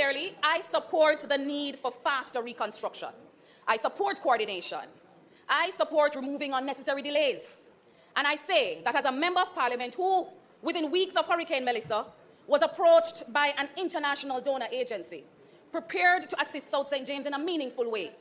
clearly, I support the need for faster reconstruction. I support coordination. I support removing unnecessary delays. And I say that as a Member of Parliament who, within weeks of Hurricane Melissa, was approached by an international donor agency, prepared to assist South St. James in a meaningful way.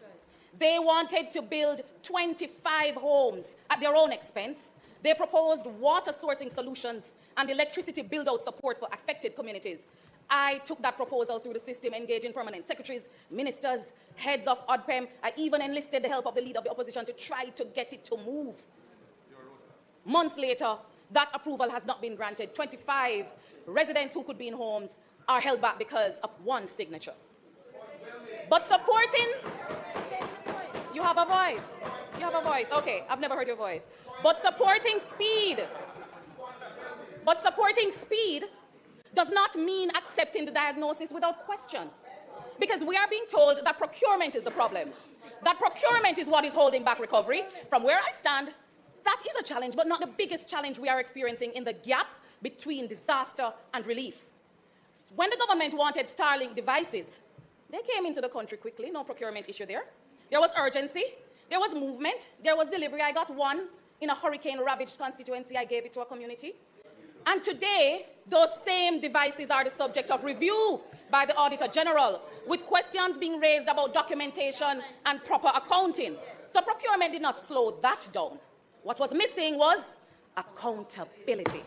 They wanted to build 25 homes at their own expense. They proposed water sourcing solutions and electricity build-out support for affected communities. I took that proposal through the system, engaging permanent secretaries, ministers, heads of ODPEM. I even enlisted the help of the leader of the opposition to try to get it to move. Months later, that approval has not been granted. 25 residents who could be in homes are held back because of one signature. But supporting... You have a voice. You have a voice. Okay, I've never heard your voice. But supporting speed does not mean accepting the diagnosis without question. Because we are being told that procurement is the problem. That procurement is what is holding back recovery. From where I stand, that is a challenge, but not the biggest challenge we are experiencing in the gap between disaster and relief. When the government wanted Starlink devices, they came into the country quickly, no procurement issue there. There was urgency, there was movement, there was delivery. I got one in a hurricane-ravaged constituency. I gave it to a community. And today, those same devices are the subject of review by the Auditor General, with questions being raised about documentation and proper accounting. So procurement did not slow that down. What was missing was accountability.